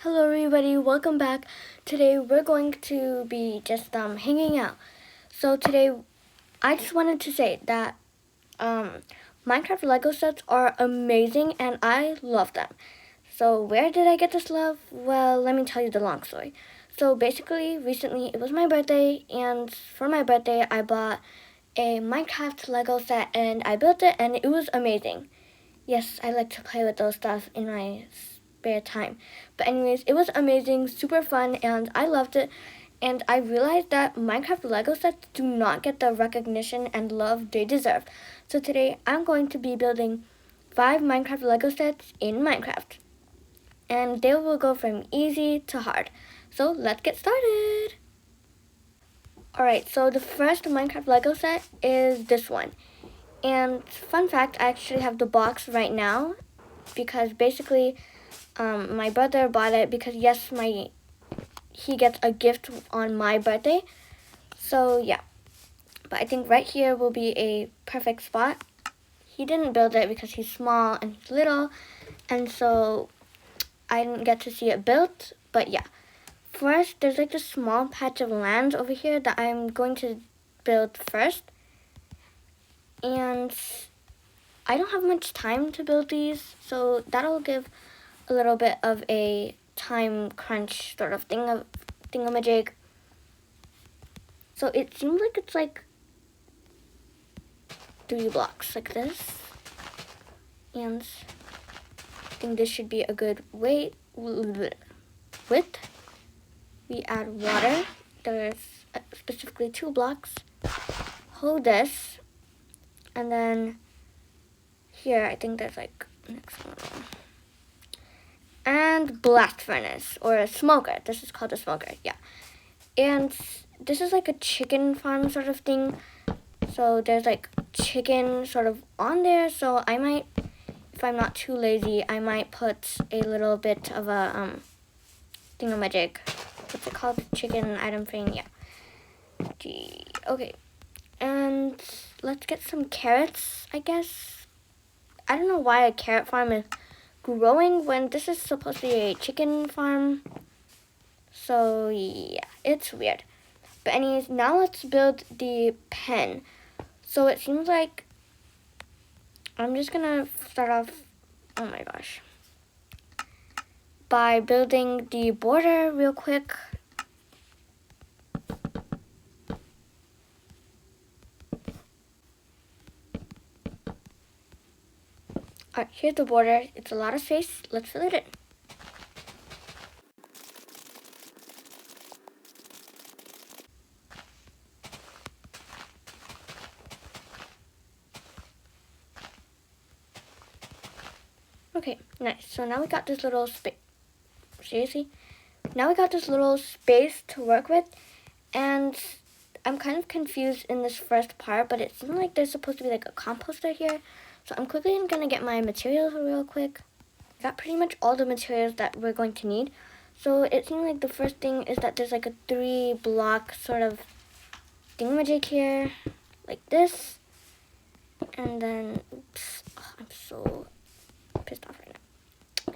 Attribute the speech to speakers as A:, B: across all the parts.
A: Hello everybody, welcome back. Today we're going to be just hanging out. So today I just wanted to say that Minecraft Lego sets are amazing and I love them. So where did I get this love? Well, let me tell you the long story. So basically recently it was my birthday, and for my birthday I bought a Minecraft Lego set and I built it and it was amazing. Yes, I like to play with those stuff in my spare time. But anyways, it was amazing, super fun, and I loved it. And I realized that Minecraft Lego sets do not get the recognition and love they deserve. So today I'm going to be building 5 Minecraft Lego sets in Minecraft. And they will go from easy to hard. So let's get started. Alright, so the first Minecraft Lego set is this one. And fun fact, I actually have the box right now because basically my brother bought it because yes, he gets a gift on my birthday. So yeah, but I think right here will be a perfect spot. He didn't build it because he's small and he's little, and so I didn't get to see it built. But yeah, first there's like this small patch of land over here that I'm going to build first. And I don't have much time to build these, so that'll give a little bit of a time crunch sort of thingamajig. So it seems like it's like 3 blocks like this, and I think this should be a good width. We add water. There's specifically 2 blocks. Hold this, and then here I think there's like next one. And blast furnace or a smoker. This is called a smoker, yeah. And this is like a chicken farm sort of thing. So there's like chicken sort of on there. So I might, if I'm not too lazy, I might put a little bit of a thingamajig. What's it called? Chicken item thing, yeah. Okay. And let's get some carrots, I guess. I don't know why a carrot farm is growing when this is supposed to be a chicken farm. So yeah, it's weird. But anyways, now let's build the pen. So it seems like I'm just gonna start off, oh my gosh, by building the border real quick. Alright, here's the border. It's a lot of space. Let's fill it in. Okay, nice. So now we got this little space. Seriously? Now we got this little space to work with, and I'm kind of confused in this first part, but it seems like there's supposed to be like a composter here. So I'm quickly gonna get my materials real quick. I got pretty much all the materials that we're going to need. So it seems like the first thing is that there's like a 3 block sort of thingamajig here, like this. And then, oops, oh, I'm so pissed off right now.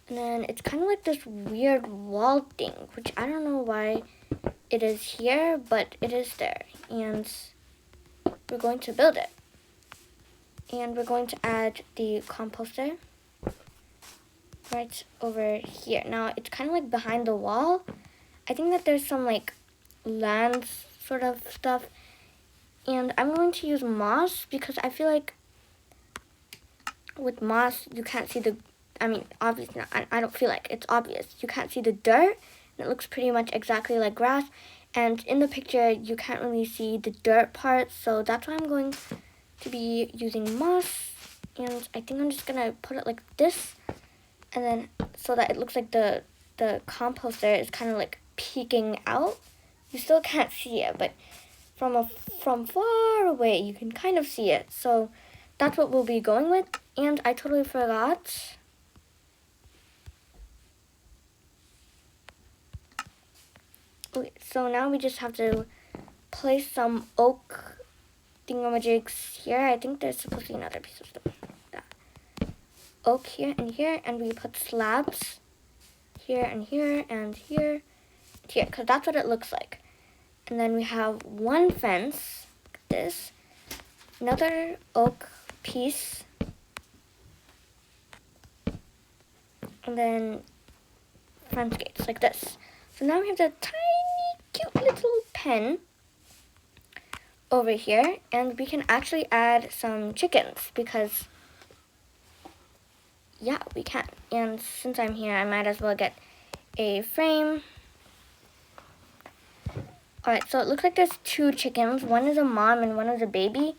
A: And then it's kind of like this weird wall thing, which I don't know why it is here, but it is there. And we're going to build it. And we're going to add the composter right over here. Now, it's kind of like behind the wall. I think that there's some like land sort of stuff. And I'm going to use moss because I feel like with moss, you can't see the, I mean, obviously not, I don't feel like it's obvious. You can't see the dirt. And it looks pretty much exactly like grass. And in the picture, you can't really see the dirt part. So that's why I'm going to be using moss. And I think I'm just going to put it like this. And then so that it looks like the composter is kind of like peeking out. You still can't see it, but from far away you can kind of see it. So that's what we'll be going with. And I totally forgot. Okay, so now we just have to place some oak thingamajigs here. I think there's supposed to be another piece of stuff. Oak here, and we put slabs here and here and here and here, because that's what it looks like. And then we have one fence, like this, another oak piece, and then fence gates like this. So now we have the tiny cute little pen over here, and we can actually add some chickens because yeah, we can. And since I'm here, I might as well get a frame. Alright, so it looks like there's two chickens. One is a mom and one is a baby.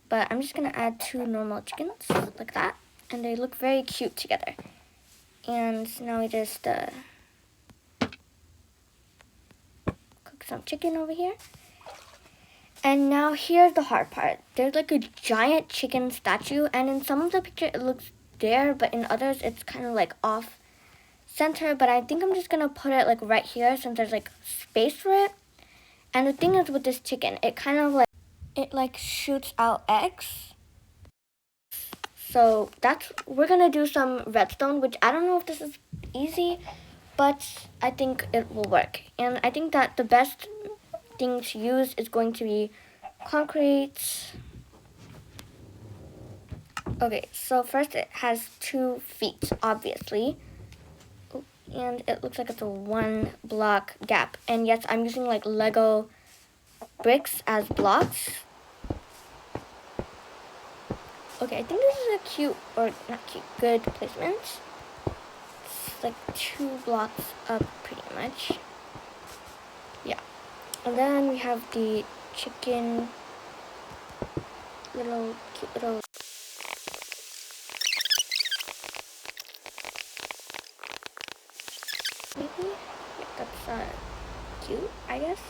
A: But I'm just going to add two normal chickens like that. And they look very cute together. And now we just cook some chicken over here. And now here's the hard part. There's like a giant chicken statue. And in some of the picture it looks there. But in others it's kind of like off center, but I think I'm just gonna put it like right here since there's like space for it. And the thing is with this chicken, it kind of like shoots out eggs. So we're gonna do some redstone, which I don't know if this is easy, but I think it will work. And I think that the best thing to use is going to be concrete. Okay, so first it has 2 feet, obviously. And it looks like it's a 1 block gap. And yes, I'm using like Lego bricks as blocks. Okay, I think this is a cute, or not cute, good placement. It's like 2 blocks up pretty much. Yeah. And then we have the chicken, cute little. Maybe? Yeah, that's cute, I guess.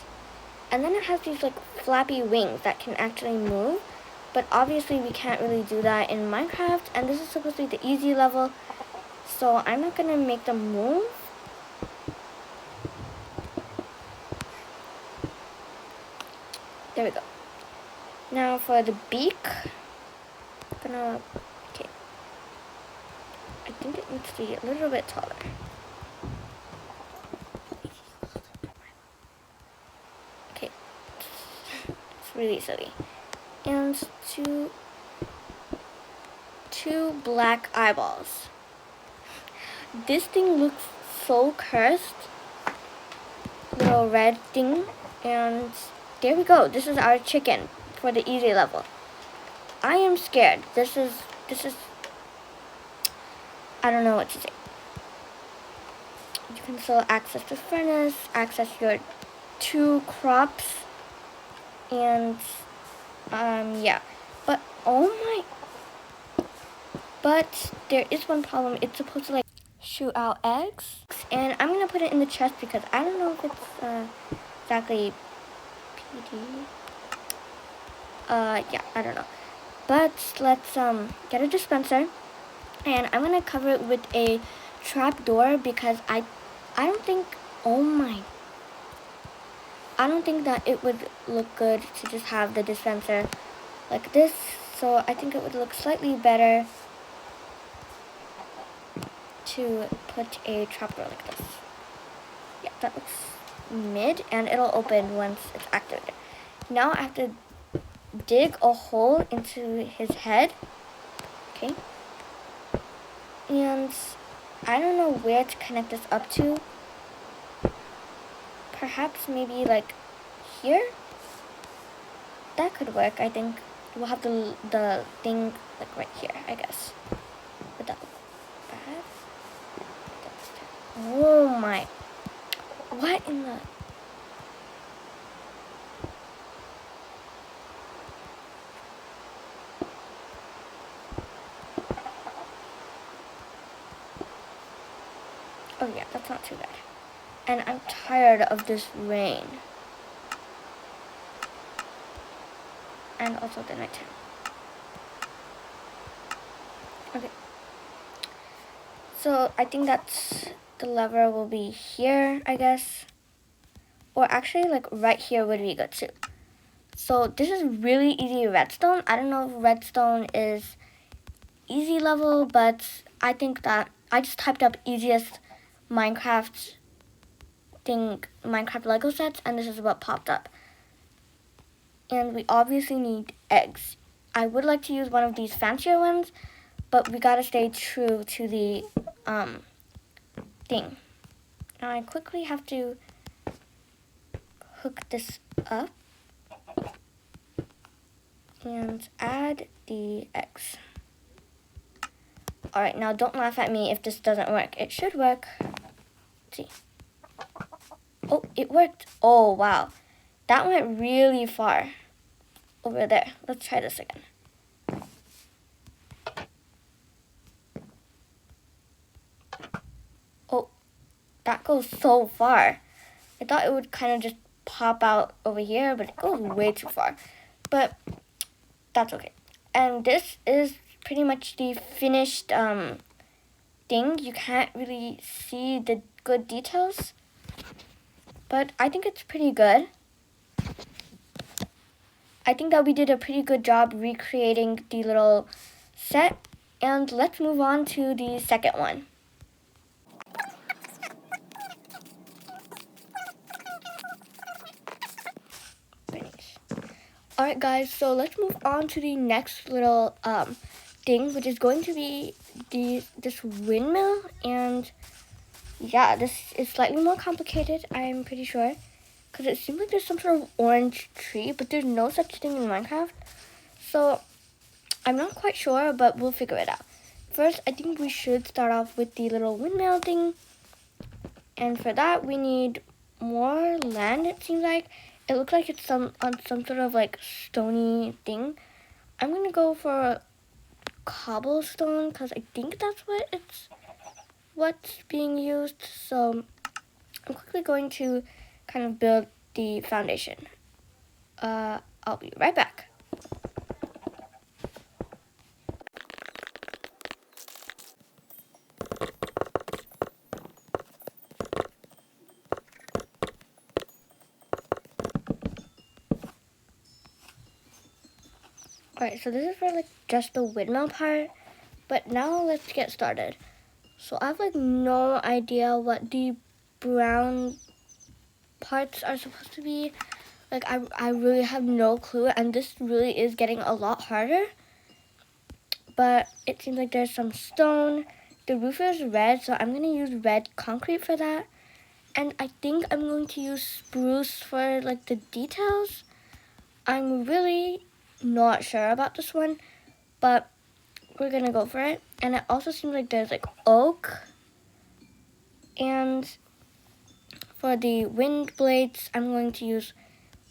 A: And then it has these like flappy wings that can actually move. But obviously we can't really do that in Minecraft. And this is supposed to be the easy level. So I'm not going to make them move. There we go. Now for the beak. Okay. I think it needs to be a little bit taller. Really silly. And two black eyeballs. This thing looks so cursed. Little red thing. And there we go. This is our chicken for the easy level. I am scared. This is I don't know what to say. You can still access the furnace, access your 2 crops. And yeah, but but there is one problem. It's supposed to like shoot out eggs, and I'm gonna put it in the chest because I don't know if it's exactly PD. Yeah, I don't know, but let's get a dispenser, and I'm gonna cover it with a trap door because I don't think I don't think that it would look good to just have the dispenser like this. So I think it would look slightly better to put a trapdoor like this. Yeah, that looks mid, and it'll open once it's activated. Now I have to dig a hole into his head. Okay. And I don't know where to connect this up to. Perhaps maybe like here? That could work, I think. We'll have the thing like right here, I guess. Would that look bad? Oh my. What in the... Oh yeah, that's not too bad. And I'm tired of this rain. And also the nighttime. Okay. So I think that's the lever will be here, I guess. Or actually like right here would be good too. So this is really easy redstone. I don't know if redstone is easy level, but I think that I just typed up easiest Minecraft Minecraft Lego sets, and this is what popped up. And we obviously need eggs. I would like to use one of these fancier ones, but we gotta stay true to the thing. Now I quickly have to hook this up and add the eggs. Alright, now don't laugh at me if this doesn't work. It should work. Let's see. Oh, it worked. Oh, wow. That went really far over there. Let's try this again. Oh, that goes so far. I thought it would kind of just pop out over here, but it goes way too far. But that's okay. And this is pretty much the finished thing. You can't really see the good details, but I think it's pretty good. I think that we did a pretty good job recreating the little set. And let's move on to the second one. Alright guys, so let's move on to the next little thing, which is going to be this windmill. And yeah, this is slightly more complicated, I'm pretty sure, because it seems like there's some sort of orange tree, but there's no such thing in Minecraft. So I'm not quite sure, but we'll figure it out. First, I think we should start off with the little windmill thing. And for that, we need more land, it seems like. It looks like it's on some sort of like stony thing. I'm gonna go for cobblestone because I think that's what's being used. So I'm quickly going to kind of build the foundation. I'll be right back. Alright, so this is for like just the windmill part, but now let's get started. So I have like no idea what the brown parts are supposed to be. Like I really have no clue, and this really is getting a lot harder. But it seems like there's some stone. The roof is red, so I'm gonna use red concrete for that. And I think I'm going to use spruce for like the details. I'm really not sure about this one, but we're gonna go for it. And it also seems like there's like oak. And for the wind blades, I'm going to use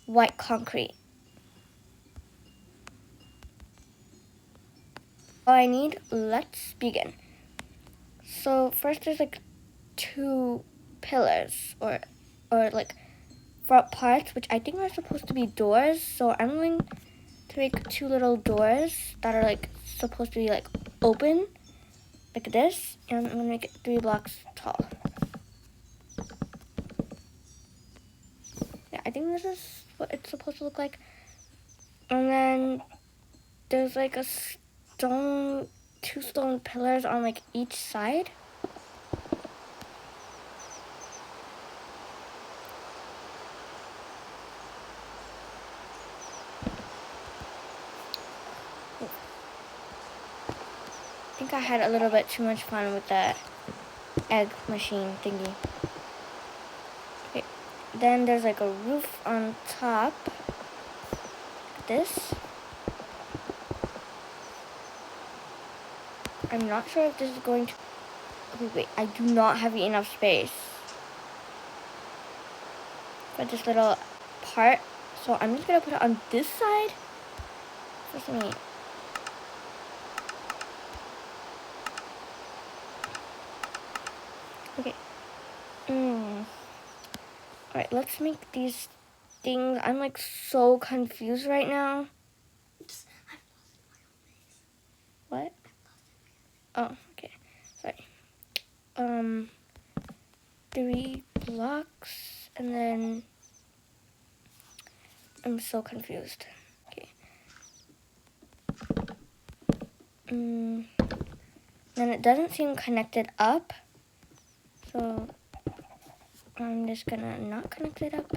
A: white concrete. All I need, let's begin. So first there's like two pillars or like front parts, which I think are supposed to be doors. So I'm going to make two little doors that are like supposed to be like open, like this, and I'm gonna make it 3 blocks tall. Yeah, I think this is what it's supposed to look like. And then there's like two stone pillars on like each side. I think I had a little bit too much fun with the egg machine thingy. Okay, then there's like a roof on top. This. I'm not sure if this is going to... Okay, wait, I do not have enough space for this little part. So I'm just gonna put it on this side. First, let me... Okay. Alright, let's make these things. I'm like so confused right now. What? Oh, okay. Sorry. 3 blocks, and then I'm so confused. Okay. Then it doesn't seem connected up. So I'm just gonna not connect it up.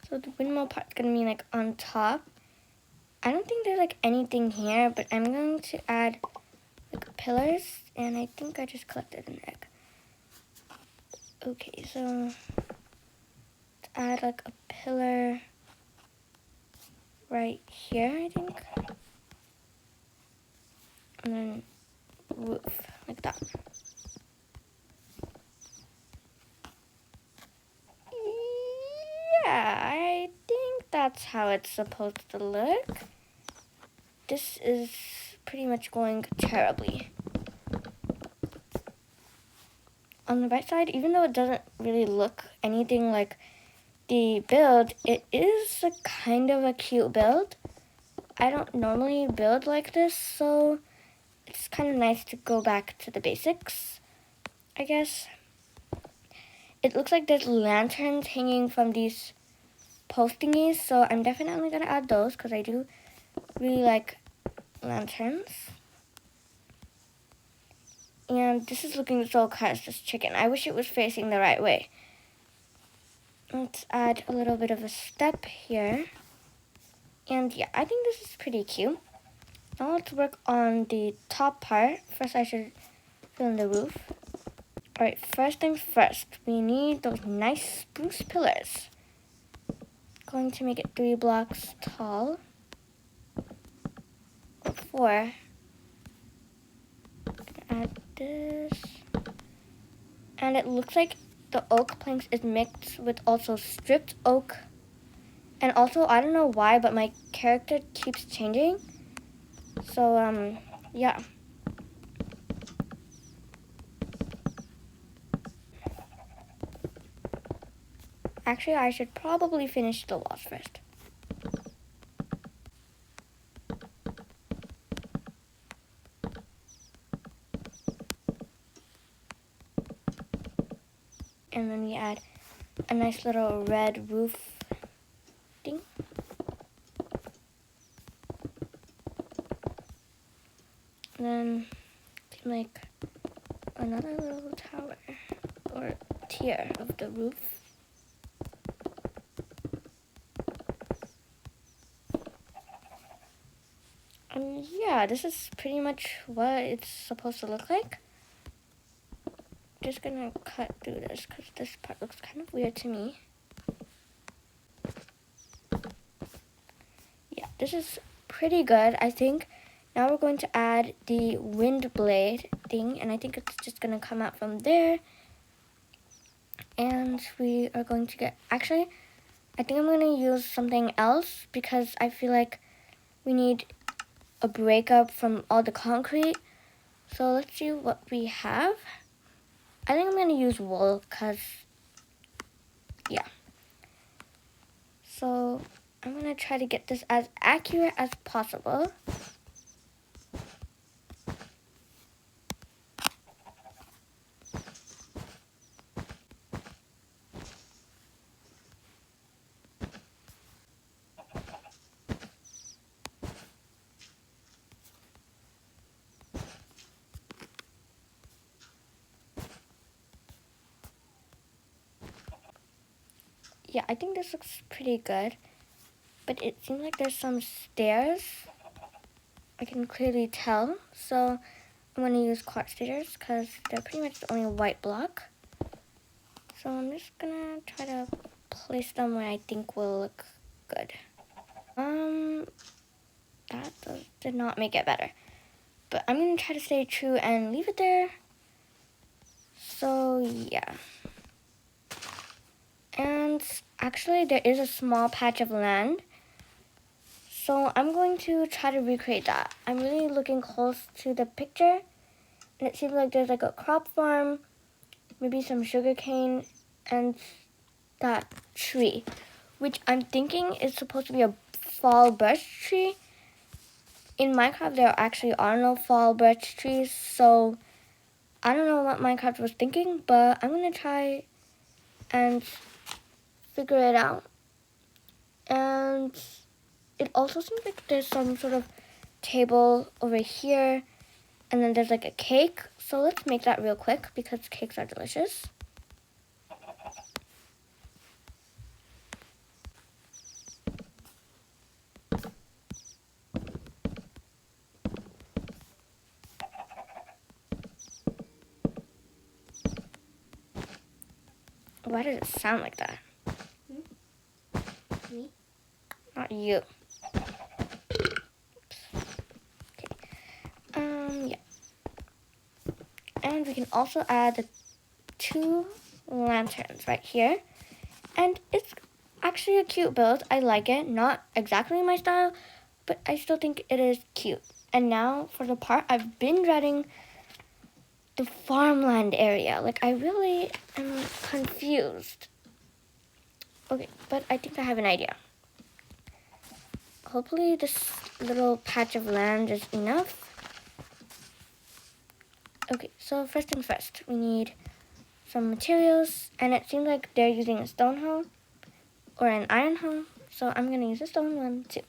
A: So the windmill part's gonna be like on top. I don't think there's like anything here, but I'm going to add like pillars, and I think I just collected an egg. Okay, so let's add like a pillar right here, I think. And then roof, like that. Yeah, I think that's how it's supposed to look. This is pretty much going terribly. On the right side, even though it doesn't really look anything like the build, it is a kind of a cute build. I don't normally build like this, so it's kind of nice to go back to the basics, I guess. It looks like there's lanterns hanging from these post thingies, so I'm definitely going to add those because I do really like lanterns. And this is looking so cursed, this chicken. I wish it was facing the right way. Let's add a little bit of a step here. And yeah, I think this is pretty cute. Now let's work on the top part. First I should fill in the roof. Alright, first things first, we need those nice spruce pillars. Going to make it 3 blocks tall. Or 4. Add this. And it looks like the oak planks is mixed with also stripped oak. And also, I don't know why, but my character keeps changing. So, yeah. Actually, I should probably finish the walls first. And then we add a nice little red roof thing. And then make another little tower or tier of the roof. And yeah, this is pretty much what it's supposed to look like. Just gonna cut through this because this part looks kind of weird to me. Yeah, this is pretty good, I think. Now we're going to add the wind blade thing, and I think it's just gonna come out from there. And we are going to get, actually, I think I'm gonna use something else because I feel like we need a breakup from all the concrete. So let's see what we have. I think I'm gonna use wool because, yeah. So I'm gonna try to get this as accurate as possible. Yeah, I think this looks pretty good, but it seems like there's some stairs. I can clearly tell, so I'm going to use quartz stairs because they're pretty much the only white block. So I'm just going to try to place them where I think will look good. Did not make it better, but I'm going to try to stay true and leave it there. So yeah. And actually there is a small patch of land, so I'm going to try to recreate that. I'm really looking close to the picture, and it seems like there's like a crop farm, maybe some sugarcane, and that tree, which I'm thinking is supposed to be a fall birch tree. In Minecraft there actually are no fall birch trees, so I don't know what Minecraft was thinking, but I'm going to try and figure it out. And it also seems like there's some sort of table over here, and then there's like a cake. So let's make that real quick because cakes are delicious. Why does it sound like that?
B: Me?
A: Not you. Okay. Yeah. And we can also add the 2 lanterns right here. And it's actually a cute build. I like it. Not exactly my style, but I still think it is cute. And now for the part I've been dreading, the farmland area. Like, I really am confused. Okay, but I think I have an idea. Hopefully this little patch of land is enough. Okay, so first things first, we need some materials, and it seems like they're using a stone hoe or an iron hoe, so I'm gonna use a stone one too.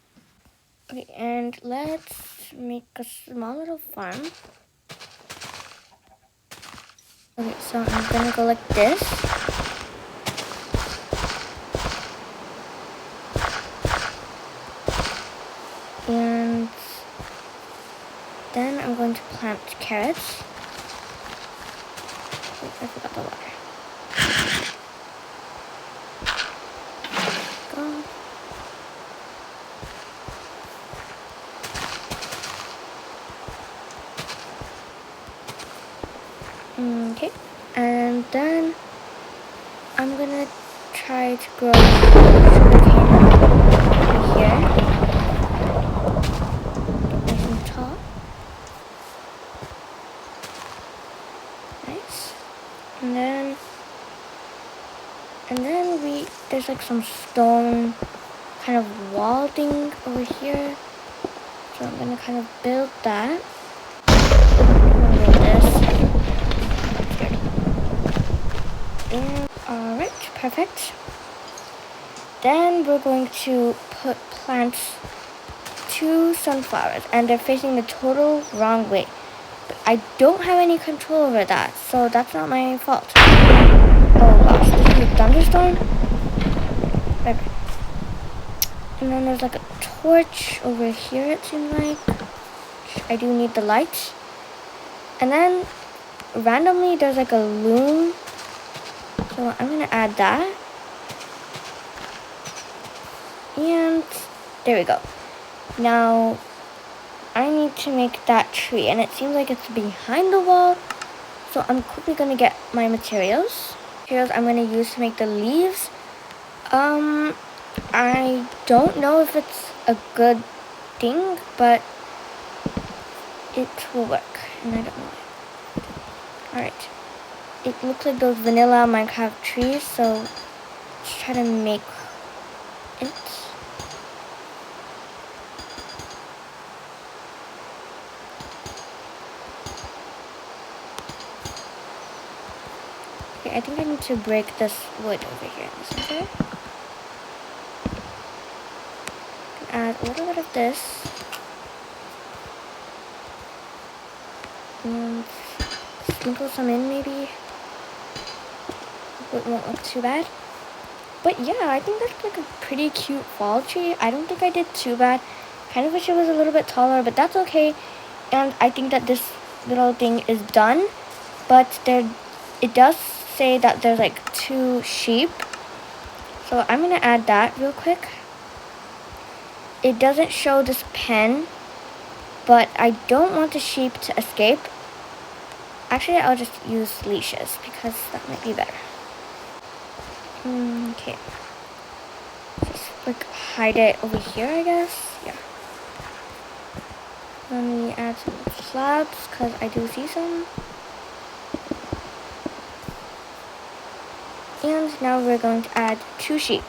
A: Okay, and let's make a small little farm. Okay, so I'm gonna go like this. And then I'm going to plant carrots. Wait, I forgot the water. Go. Okay, and then I'm gonna try to grow sugarcane here. Nice and tall. Nice. And then there's like some stone kind of wall thing over here. So I'm gonna kind of build that. I'm gonna build this. And alright, perfect. Then we're going to plant 2 sunflowers, and they're facing the total wrong way. But I don't have any control over that, so that's not my fault. Oh gosh, this is a thunderstorm? Okay. And then there's like a torch over here, it seems like. I do need the light. And then randomly there's like a loom. So I'm gonna add that. And there we go. Now I need to make that tree, and it seems like it's behind the wall. So I'm quickly gonna get my materials. Materials I'm gonna use to make the leaves. I don't know if it's a good thing, but it will work, and I don't know why. Alright. It looks like those vanilla Minecraft trees, so let's try to make it. Okay, I think I need to break this wood over here in the center. Add a little bit of this. And sprinkle some in maybe. It won't look too bad. But yeah, I think that's like a pretty cute fall tree. I don't think I did too bad. Kind of wish it was a little bit taller, but that's okay. And I think that this little thing is done. But it does say that there's like 2 sheep. So I'm gonna add that real quick. It doesn't show this pen, but I don't want the sheep to escape. Actually, I'll just use leashes because that might be better. Okay. Just like hide it over here, I guess. Yeah. Let me add some slabs because I do see some. And now we're going to add 2 sheep.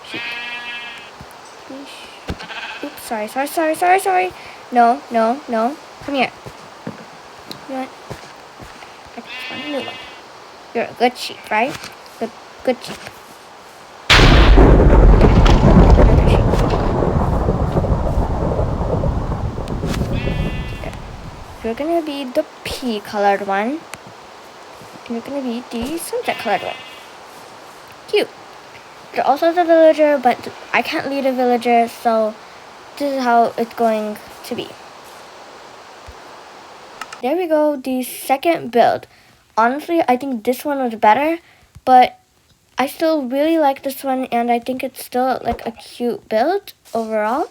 A: Sheep. Oops, sorry. No. Come here. You know what? I just want a new one. You're a good sheep, right? Good sheep. You're gonna be the pea colored one. And you're gonna be the sunset colored one. Cute. You're also the villager, but I can't lead a villager, so this is how it's going to be. There we go, the second build. Honestly, I think this one was better, but I still really like this one, and I think it's still like a cute build overall.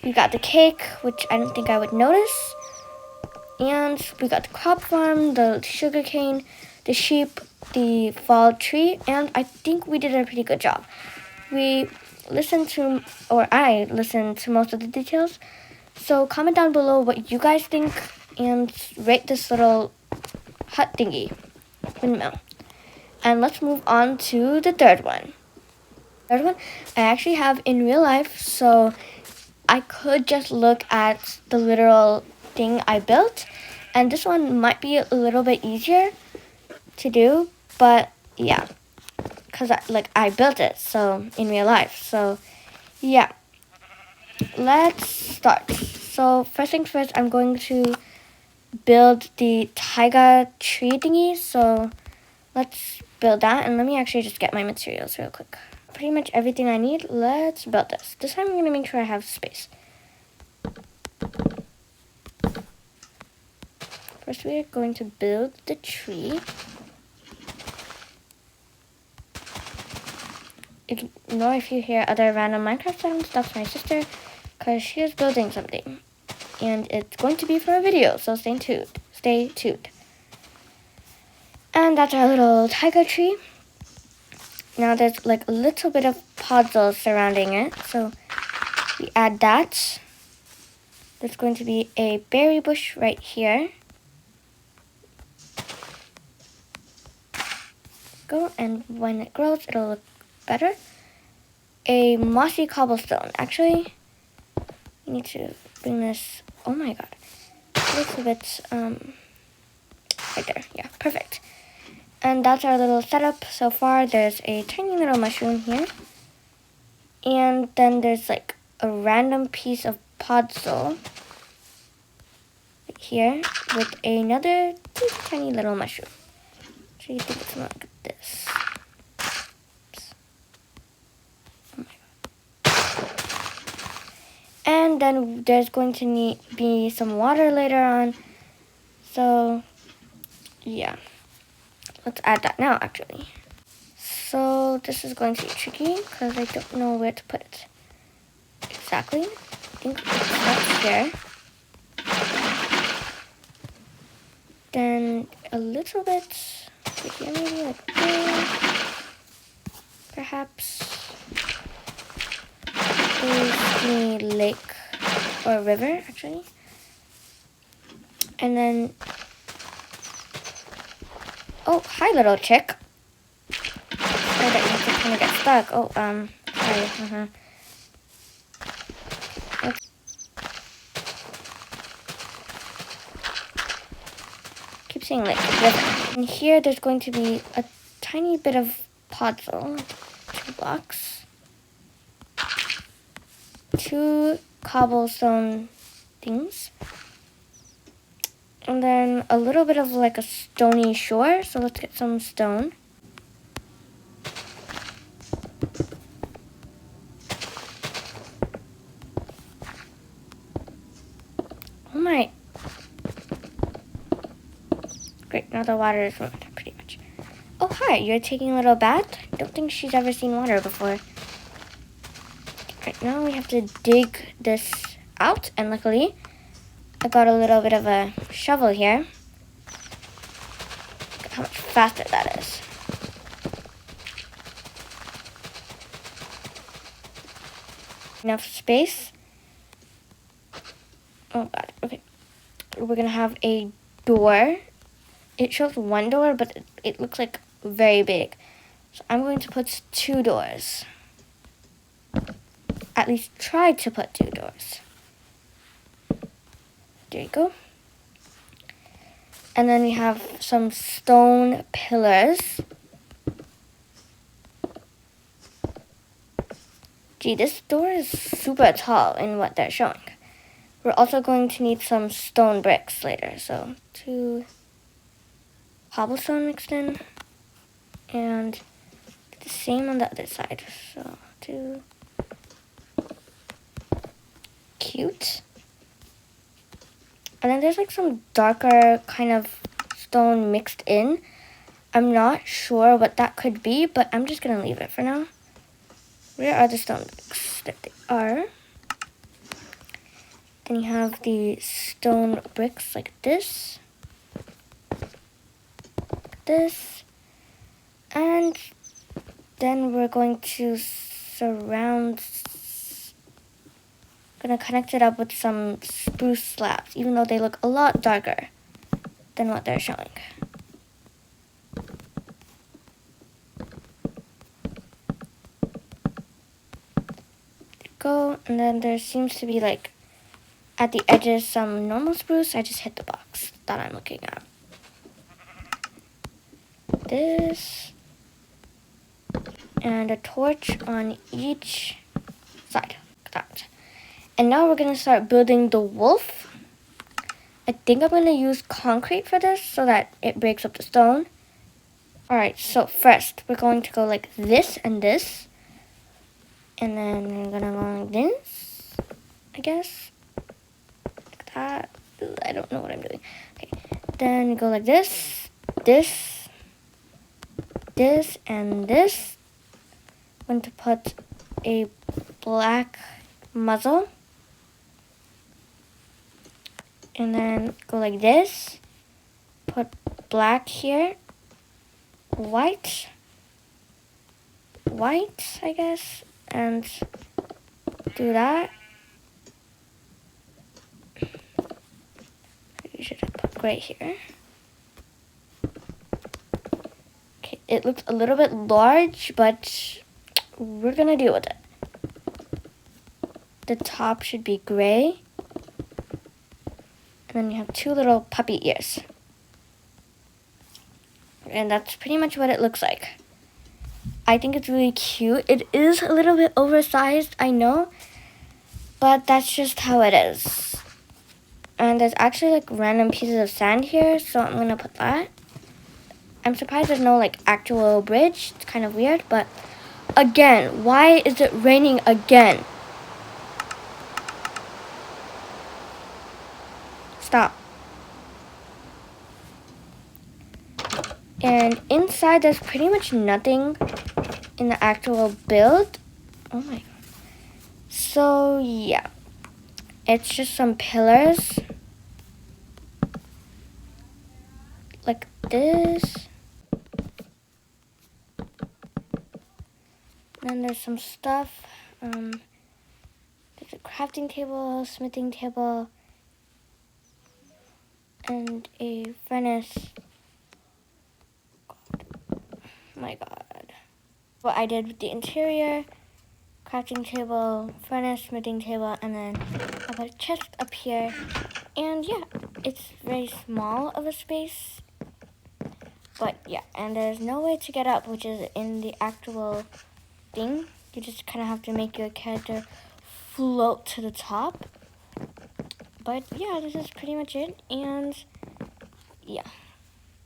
A: We got the cake, which I don't think I would notice. And we got the crop farm, the sugar cane, the sheep, the fall tree, and I think we did a pretty good job. I listened to most of the details. So comment down below what you guys think and rate this little hut thingy, windmill. And let's move on to the third one. Third one I actually have in real life, so I could just look at the literal thing I built, and this one might be a little bit easier to do, but yeah, because I built it so in real life. So yeah, let's start. So first things first, I'm going to build the taiga tree thingy, so let's build that, and let me actually just get my materials real quick. Pretty much everything I need. Let's build this. This time I'm going to make sure I have space. First we are going to build the tree. Ignore if you hear other random Minecraft sounds, that's my sister, because she is building something. And it's going to be for a video, so stay tuned. Stay tuned. And that's our little taiga tree. Now there's like a little bit of puzzle surrounding it, so we add that. There's going to be a berry bush right here. Go, and when it grows, it'll look better. A mossy cobblestone. Actually, we need to bring this. Oh my god, a little bit right there. Yeah, perfect. And that's our little setup so far. There's a tiny little mushroom here. And then there's like a random piece of puzzle right here with another tiny little mushroom. So you think it's more like this. Oops. Oh my god. And then there's going to be some water later on. So yeah. Let's add that now, actually. So this is going to be tricky because I don't know where to put it exactly. I think it's here. Then a little bit here, maybe like there. Perhaps a skinny lake or river, actually. And then, oh, hi, little chick. Sorry that you kind of get stuck. Oh, sorry. Keep saying like river. And here, there's going to be a tiny bit of puzzle. 2 blocks. 2 cobblestone things. And then a little bit of like a stony shore. So let's get some stone. Oh my. Great, now the water is ruined, pretty much. Oh, hi, you're taking a little bath? I don't think she's ever seen water before. Right now we have to dig this out, and luckily I got a little bit of a shovel here. Look at how much faster that is. Enough space. Oh god, okay. We're gonna have a door. It shows 1 door, but it looks like very big. So I'm going to put 2 doors. At least try to put 2 doors. There you go. And then we have some stone pillars. Gee, this door is super tall in what they're showing. We're also going to need some stone bricks later. So 2 cobblestone mixed in. And the same on the other side. So 2. Cute. And then there's like some darker kind of stone mixed in. I'm not sure what that could be, but I'm just gonna leave it for now. Where are the stone bricks? There they are. Then you have the stone bricks like this. This. And then we're going to gonna connect it up with some spruce slabs, even though they look a lot darker than what they're showing. Go, and then there seems to be like at the edges some normal spruce. I just hit the box that I'm looking at. This and a torch on each side. Like that. And now we're gonna start building the wolf. I think I'm gonna use concrete for this so that it breaks up the stone. Alright, so first we're going to go like this and this. And then we're gonna go like this, I guess. Like that. I don't know what I'm doing. Okay. Then go like this, this, this, and this. I'm going to put a black muzzle. And then go like this. Put black here. White, I guess. And do that. You should have put gray here. Okay, it looks a little bit large, but we're gonna deal with it. The top should be gray. And then you have 2 little puppy ears. And that's pretty much what it looks like. I think it's really cute. It is a little bit oversized, I know, but that's just how it is. And there's actually like random pieces of sand here, so I'm gonna put that. I'm surprised there's no like actual bridge. It's kind of weird, but again, why is it raining again? Stop. And inside there's pretty much nothing in the actual build. Oh my god. So yeah, it's just some pillars like this. Then there's some stuff. There's a crafting table, smithing table, and a furnace. My god. What I did with the interior, crafting table, furnace, smithing table, and then I put a chest up here. And yeah, it's very small of a space. But yeah, and there's no way to get up, which is in the actual thing. You just kind of have to make your character float to the top. But yeah, this is pretty much it. And yeah.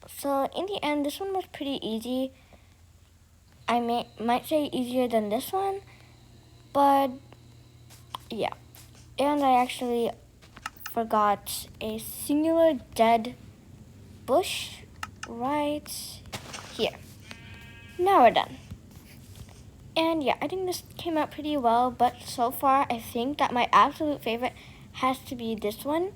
A: So in the end, this one was pretty easy. I might say easier than this one, but yeah. And I actually forgot a singular dead bush right here. Now we're done. And yeah, I think this came out pretty well, but so far I think that my absolute favorite has to be this one.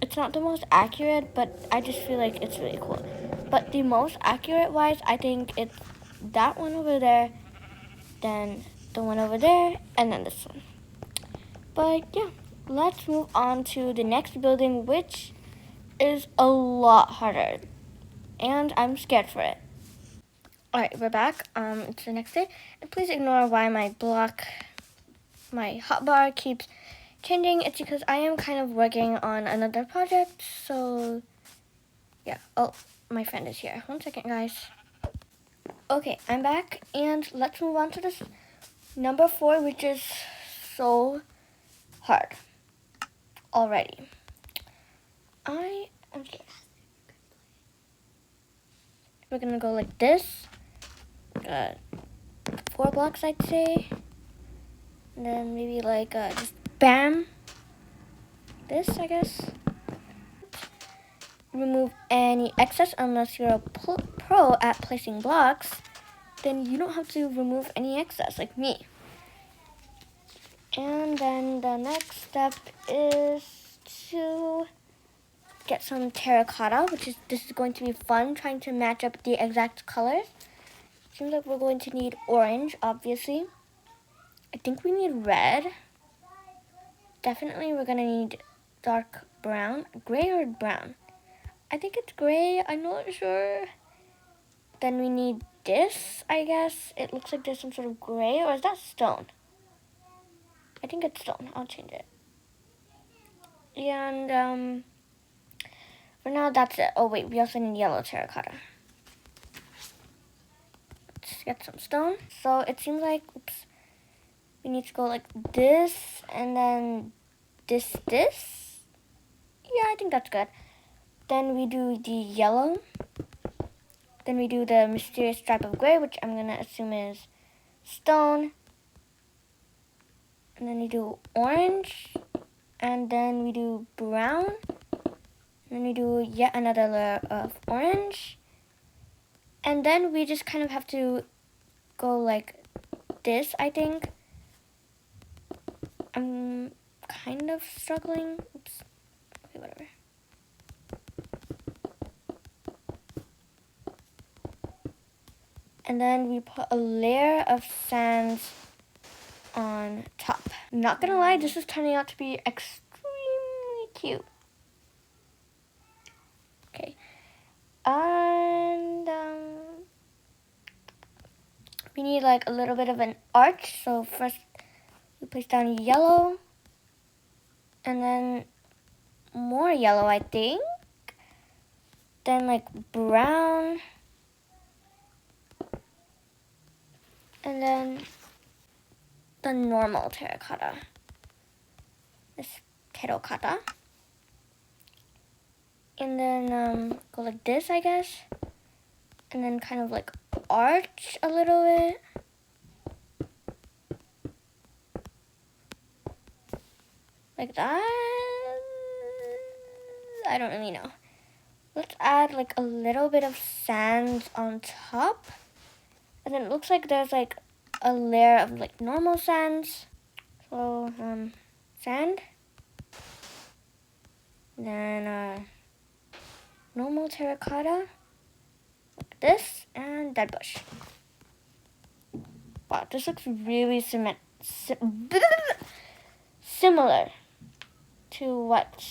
A: It's not the most accurate, but I just feel like it's really cool. But the most accurate wise, I think it's that one over there, then the one over there, and then this one. But yeah, let's move on to the next building, which is a lot harder. And I'm scared for it. Alright, we're back. It's the next day. And please ignore why my hotbar keeps changing. It's because I am kind of working on another project, so Yeah. Oh, my friend is here. 1 second, guys. Okay, I'm back, and let's move on to this number 4, which is so hard already. I am scared. We're gonna go like this. 4 blocks, I'd say. And then maybe like just bam. This, I guess. Remove any excess unless you're a pro at placing blocks. Then you don't have to remove any excess like me. And then the next step is to get some terracotta, this is going to be fun, trying to match up the exact colors. Seems like we're going to need orange, obviously. I think we need red. Definitely we're gonna need dark brown. Gray or brown? I think it's gray, I'm not sure. Then we need this, I guess. It looks like there's some sort of gray, or is that stone? I think it's stone, I'll change it. And for now that's it. Oh wait, we also need yellow terracotta. Let's get some stone. So it seems like, oops, we need to go like this, and then this. Yeah, I think that's good. Then we do the yellow. Then we do the mysterious stripe of gray, which I'm gonna assume is stone. And then we do orange. And then we do brown. And then we do yet another layer of orange. And then we just kind of have to go like this, I think. I'm kind of struggling. Oops. Okay, whatever. And then we put a layer of sands on top. Not gonna lie, this is turning out to be extremely cute. Okay. And we need like a little bit of an arch. So first we place down yellow. And then more yellow, I think. Then like brown. And then the normal terracotta. This terracotta. And then go like this, I guess. And then kind of like arch a little bit. Like that. I don't really know. Let's add like a little bit of sand on top. And then it looks like there's like a layer of like normal sands. So, sand. Then, normal terracotta. Like this. And dead bush. Wow, this looks really similar to what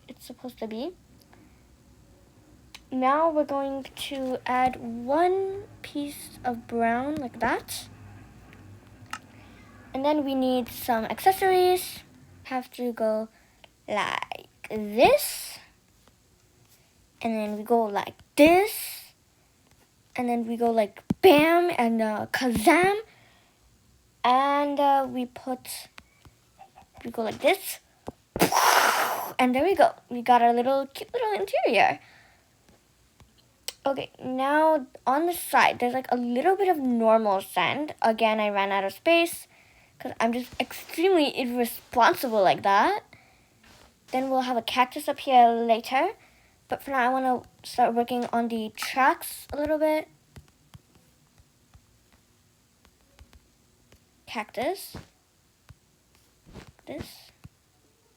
A: it's supposed to be. Now we're going to add 1 piece of brown like that. And then we need some accessories. Have to go like this. And then we go like this. And then we go like bam and kazam. And we go like this. And there we go. We got our cute little interior. Okay, now on the side, there's like a little bit of normal sand. Again, I ran out of space because I'm just extremely irresponsible like that. Then we'll have a cactus up here later. But for now, I want to start working on the tracks a little bit. Cactus. This.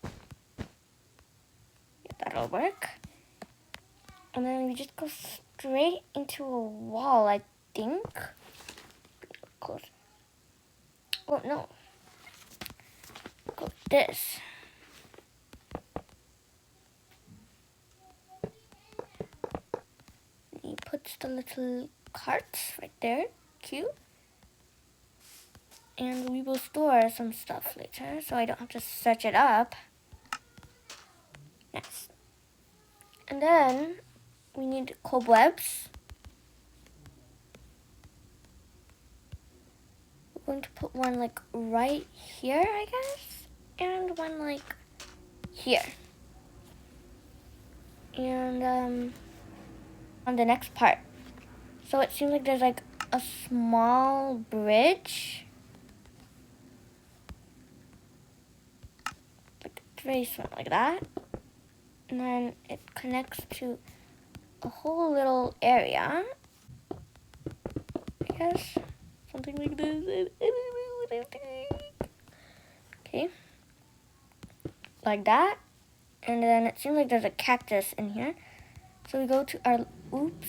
A: Yeah, that'll work. And then we just go straight into a wall, I think. Close. Oh, no. Go like this. He puts the little carts right there. Cute. And we will store some stuff later, so I don't have to search it up. Nice. And then we need cobwebs. We're going to put one like right here, I guess, and one like here. And on the next part. So it seems like there's like a small bridge. Like very small, like that. And then it connects to a whole little area. I guess something like this. Okay. Like that. And then it seems like there's a cactus in here. So we go to our oops.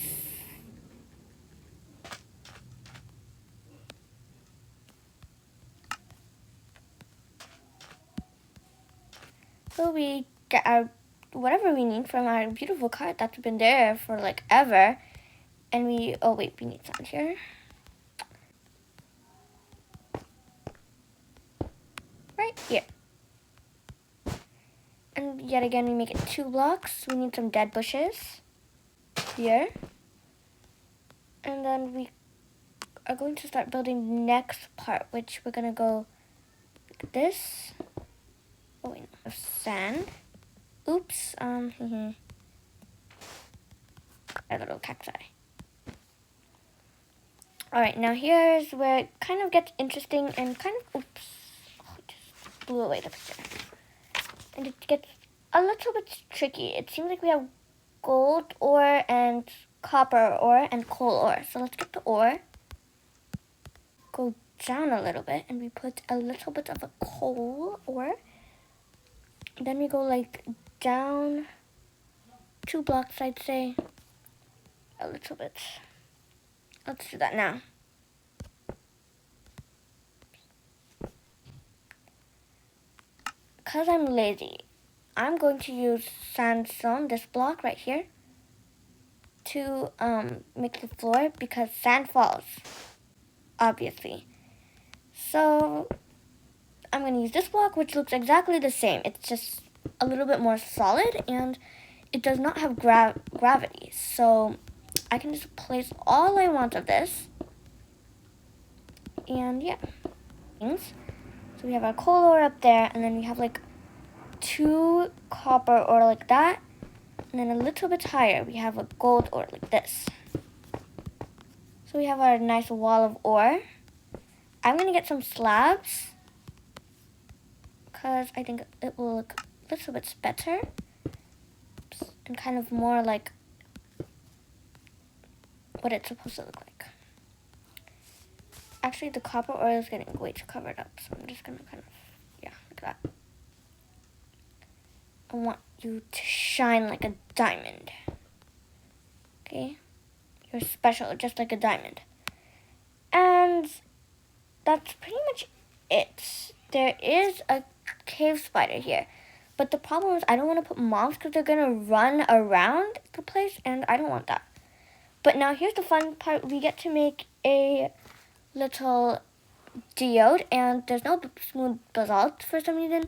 A: So we get our whatever we need from our beautiful cart that's been there for like ever. And we, oh wait, we need sand here. Right here. And yet again, we make it 2 blocks. We need some dead bushes here. And then we are going to start building the next part, which we're going to go like this. Oh wait, no, sand. Oops, a little cacti. Alright, now here's where it kind of gets interesting and kind of, oops, oh, it just blew away the picture. And it gets a little bit tricky. It seems like we have gold ore and copper ore and coal ore. So let's get the ore, go down a little bit, and we put a little bit of a coal ore. Then we go like down 2 blocks, I'd say, a little bit. Let's do that now. Because I'm lazy, I'm going to use sandstone, this block right here, to make the floor because sand falls, obviously. So I'm going to use this block, which looks exactly the same. It's just a little bit more solid, and it does not have gravity. So I can just place all I want of this. And yeah. So we have our coal ore up there, and then we have like 2 copper ore like that. And then a little bit higher, we have a gold ore like this. So we have our nice wall of ore. I'm going to get some slabs because I think it will look a little bit better. And kind of more like what it's supposed to look like. Actually, the copper ore is getting way too covered up, so I'm just going to kind of, yeah, like that. I want you to shine like a diamond. Okay? You're special, just like a diamond. And that's pretty much it. There is a cave spider here. But the problem is I don't want to put mobs because they're going to run around the place, and I don't want that. But now here's the fun part. We get to make a little geode, and there's no smooth basalt for some reason.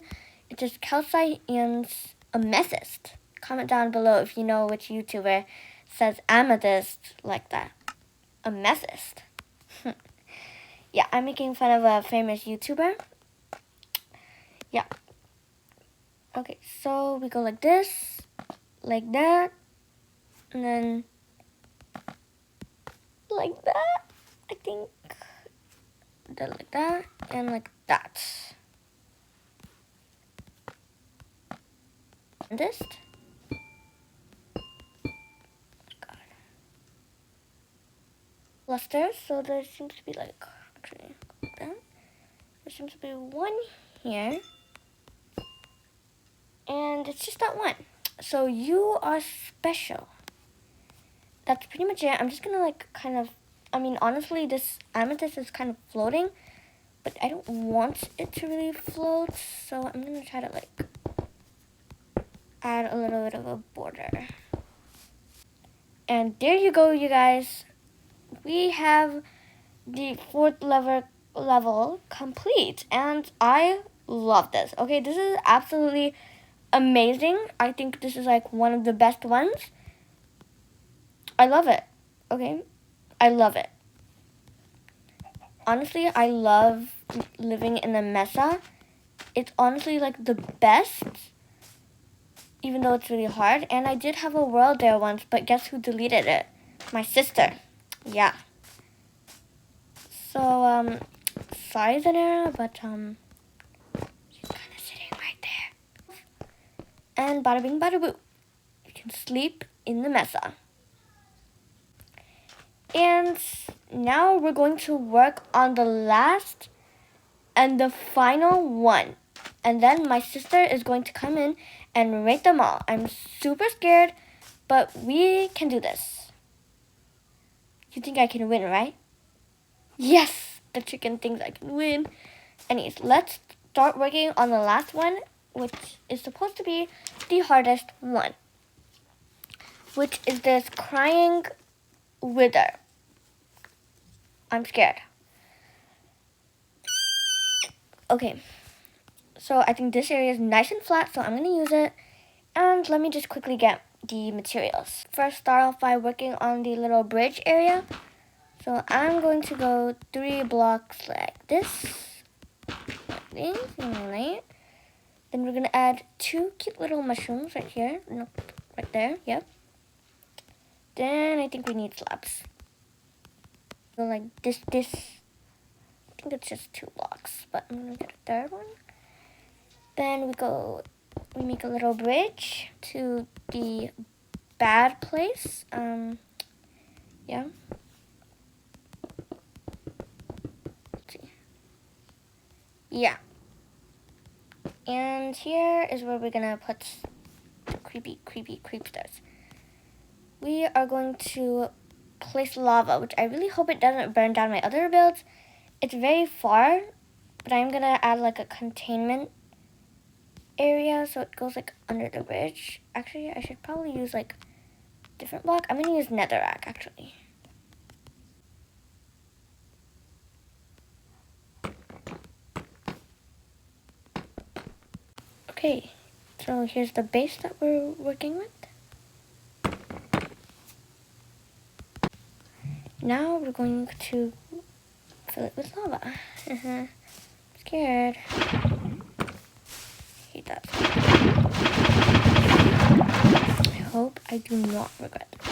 A: It's just calcite and amethyst. Comment down below if you know which YouTuber says amethyst like that. Amethyst. Yeah, I'm making fun of a famous YouTuber. Yeah. Okay, so we go like this, like that, and then like that, I think. Then like that, and like that. And this. God. Clusters, so there seems to be like, actually, like that. There seems to be one here. And it's just that one. So you are special. That's pretty much it. I'm just gonna like kind of, I mean, honestly, this amethyst is kind of floating, but I don't want it to really float, so I'm gonna try to like add a little bit of a border. And there you go, you guys. We have the 4th level complete, and I love this. Okay, this is absolutely amazing. I think this is like one of the best ones. I love it. Okay? I love it. Honestly, I love living in the mesa. It's honestly like the best, even though it's really hard. And I did have a world there once, but guess who deleted it? My sister. Yeah. So, sorry, Zanera, but, she's kind of sitting right there. And bada bing, bada boo. You can sleep in the mesa. And now we're going to work on the last and the final one. And then my sister is going to come in and rate them all. I'm super scared, but we can do this. You think I can win, right? Yes, the chicken thinks I can win. Anyways, let's start working on the last one, which is supposed to be the hardest one, which is this crying wither. I'm scared. Okay, so I think this area is nice and flat, so I'm going to use it. And let me just quickly get the materials. First, start off by working on the little bridge area. So I'm going to go 3 blocks like this. Right. Then we're going to add 2 cute little mushrooms right here. Nope, right there, yep. Then I think we need slabs. So like this. I think it's just 2 blocks, but I'm going to get a third one. Then we make a little bridge to the bad place. Yeah. Let's see. Yeah. And here is where we're gonna put the creepy creepsters. We are going to place lava, which I really hope it doesn't burn down my other builds. It's very far, but I'm gonna add like a containment area so it goes like under the bridge. Actually, I should probably use like different block. I'm gonna use netherrack actually. Okay, so here's the base that we're working with. Now we're going to fill it with lava. Scared. Hate that. I hope I do not regret this.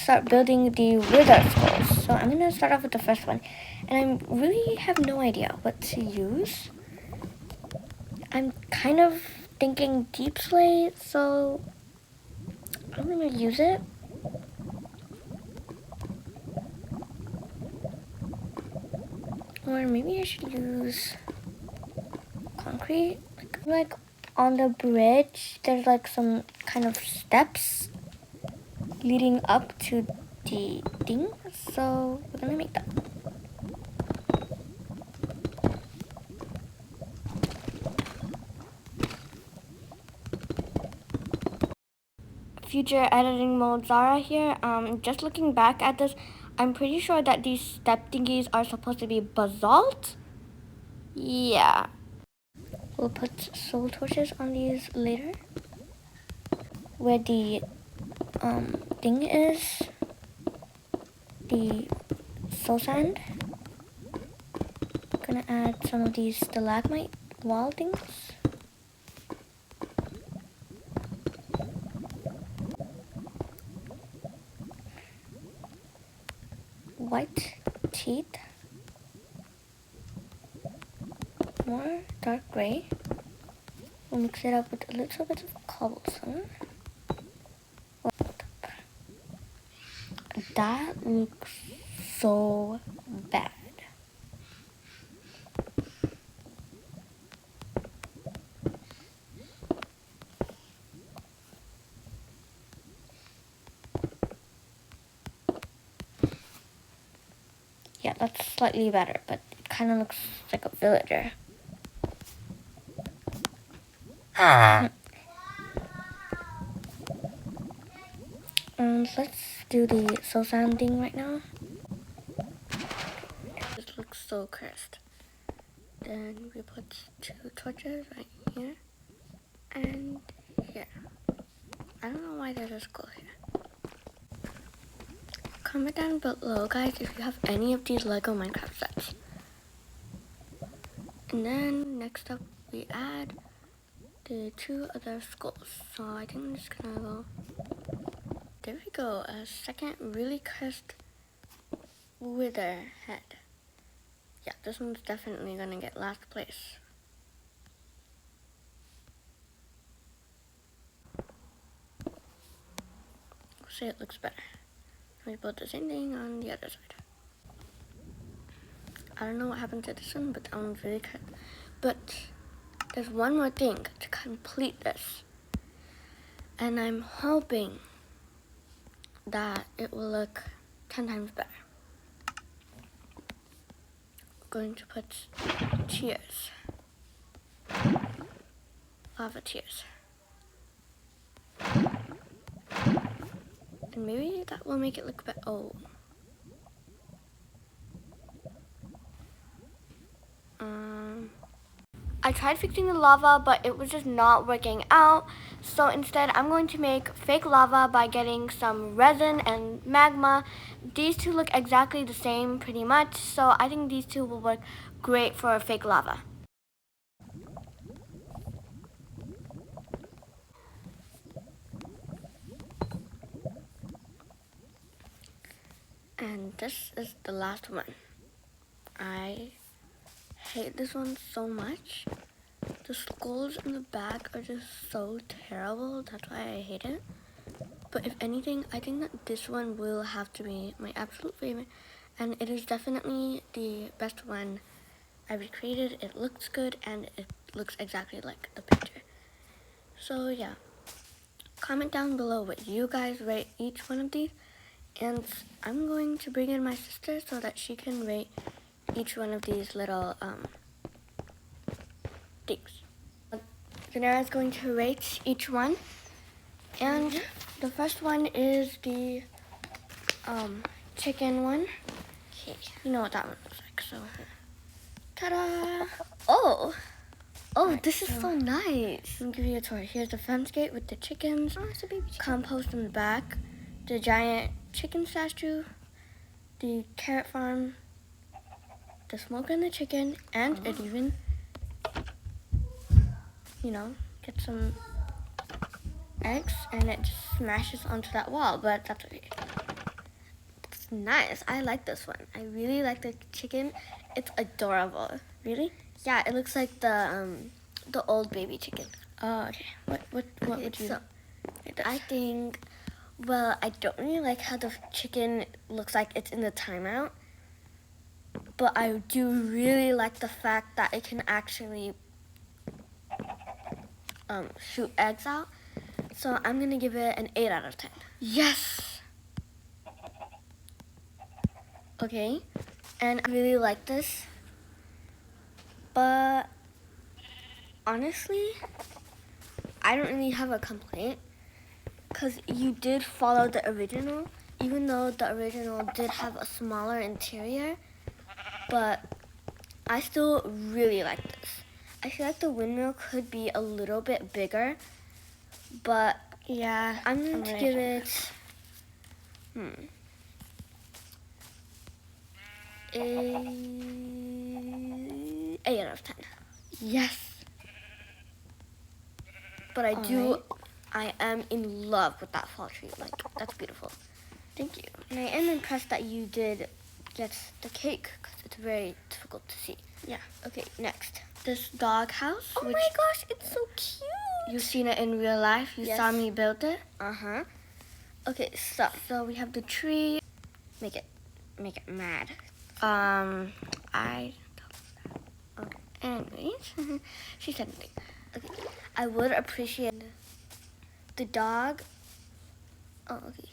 A: Start building the wither skulls. So I'm gonna start off with the first one, and I really have no idea what to use. I'm kind of thinking deep slate, so I'm gonna use it. Or maybe I should use concrete. Like on the bridge, there's like some kind of steps leading up to the thing, so we're gonna make that. Future editing mode Zara here. Just looking back at this, I'm pretty sure that these step thingies are supposed to be basalt. Yeah. We'll put soul torches on these later. Where the thing is, the soul sand. Gonna add some of these stalagmite wall things. White teeth. More dark gray. We'll mix it up with a little bit of cobblestone. That looks so bad. Yeah, that's slightly better, but it kind of looks like a villager. Let's do the soul sand thing right now. so cursed. Then we put 2 torches right here and here. I don't know why there's a skull here. Comment down below, guys, if you have any of these Lego Minecraft sets. And then next up we add the 2 other skulls. So I think I'm just gonna go. There we go, a second really cursed wither head. Yeah, this one's definitely gonna get last place. Say it looks better. We build the same thing on the other side. I don't know what happened to this one, but that one's really cursed. But there's one more thing to complete this. And I'm hoping that it will look 10 times better. We're going to put tears. Lava tears. And maybe that will make it look better. Oh. I tried fixing the lava, but it was just not working out. So instead, I'm going to make fake lava by getting some resin and magma. These two look exactly the same pretty much, so I think these two will work great for fake lava. And this is the last one. I hate this one so much. The skulls in the back are just so terrible. That's why I hate it. But if anything, I think that this one will have to be my absolute favorite. And it is definitely the best one I recreated. It looks good and it looks exactly like the picture. So yeah, comment down below what you guys rate each one of these. And I'm going to bring in my sister so that she can rate each one of these little things. Zanera is going to rate each one. And the first one is the chicken one. Okay. You know what that one looks like, so ta-da! Oh, right, this is so nice. Let me give you a tour. Here's the fence gate with the chickens. Oh, it's a baby chicken. Compost in the back. The giant chicken statue. The carrot farm. The smoke and the chicken. And it even, you know, gets some eggs and it just smashes onto that wall, but that's okay. It's nice. I like this one. I really like the chicken. It's adorable. Really? Yeah, it looks like the old baby chicken. Oh, okay. What would you? So, I think, well, I don't really like how the chicken looks like it's in the timeout, but I do really like the fact that it can actually shoot eggs out. So I'm gonna give it an 8 out of 10. Yes! Okay, and I really like this, but honestly, I don't really have a complaint, because you did follow the original, even though the original did have a smaller interior, but I still really like this. I feel like the windmill could be a little bit bigger, but yeah, I'm going to give it a 8 out of 10. Yes. But I am in love with that fall tree. Like, that's beautiful. Thank you. And I am impressed that you did get the cake, because it's very difficult to see. Yeah. Okay, next. This dog house. Oh my gosh, it's so cute. You've seen it in real life. You saw me build it. Uh-huh. Okay, so we have the tree. Make it mad. Okay. Anyways, she said nothing. Okay. I would appreciate the dog. Oh, okay.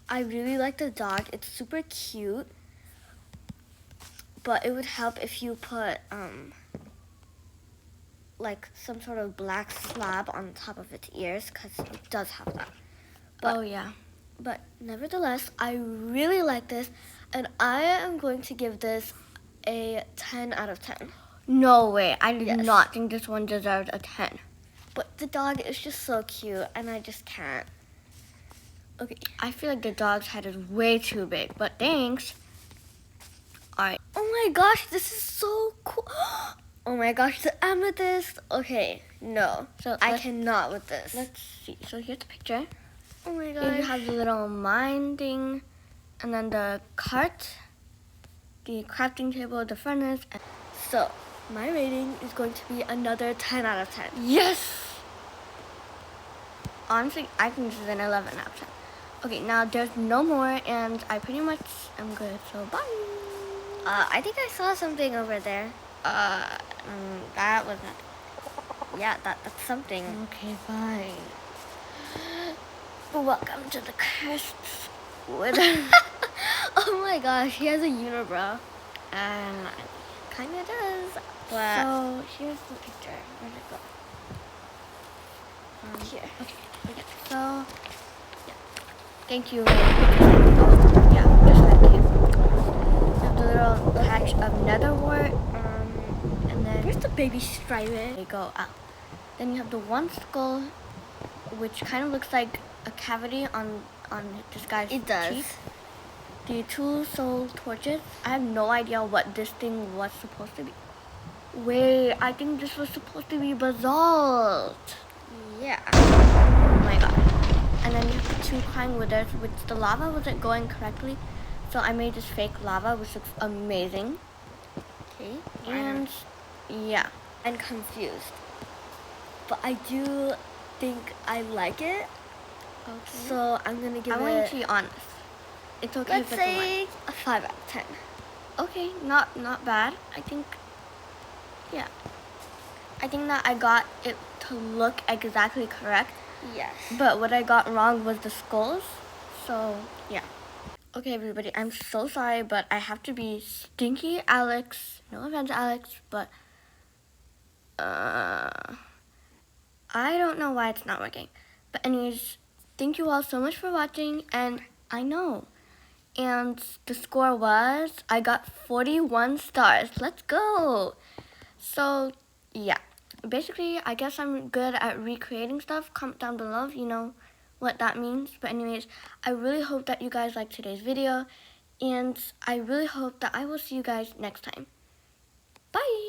A: I really like the dog. It's super cute. But it would help if you put like some sort of black slab on top of its ears, because it does have that. But, oh yeah. But nevertheless, I really like this, and I am going to give this
B: a 10 out of 10.
A: No way. I did
B: Yes.
A: not think this one deserved a 10.
B: But the dog is just so cute, and I just can't. Okay.
A: I feel like the dog's head is way too big, but thanks. Alright.
B: Oh my gosh, this is so cool. Oh my gosh, the amethyst. Okay, no.
A: So
B: I cannot with this.
A: Let's see. So here's the picture.
B: Oh my
A: Here
B: gosh.
A: you have the little mine thing, and then the cart, the crafting table, the furnace. And
B: So, my rating is going to be another 10 out of 10.
A: yes! Honestly, I think this is an 11 out of 10. Okay, now there's no more, and I pretty much am good, so bye!
B: I think I saw something over there. That was not. Yeah, that's something.
A: Okay, fine.
B: Welcome to the cursed wood. Oh my gosh, he has a unibrow. Kinda does. But
A: So here's the picture. Where'd it go?
B: here.
A: Okay. So yeah. Thank you. Yeah, just thank you. You have the little patch of netherwort, and then
B: Where's the baby
A: they
B: Striven?
A: go out. Then you have the one skull, which kind of looks like a cavity on this guy's
B: It does.
A: cheek. The two soul torches. I have no idea what this thing was supposed to be. Wait, I think this was supposed to be basalt.
B: Yeah.
A: Oh my god. And then you have the two crying withers, which the lava wasn't going correctly. So I made this fake lava, which looks amazing.
B: Okay.
A: And yeah.
B: I'm confused. But I do think I like it.
A: Okay.
B: So I'm gonna give
A: I want you
B: it,
A: to be honest. It's okay
B: let's
A: if it's a one.
B: say, a 5 out of 10.
A: Okay, not bad. I think, yeah. I think that I got it to look exactly correct.
B: Yes.
A: But what I got wrong was the skulls. So, yeah. Okay, everybody, I'm so sorry, but I have to be stinky Alex. No offense, Alex, but I don't know why it's not working. But anyways, thank you all so much for watching, and I know. And the score was, I got 41 stars. Let's go. So, yeah. Basically, I guess I'm good at recreating stuff. Comment down below if you know what that means. But anyways, I really hope that you guys liked today's video. And I really hope that I will see you guys next time. Bye.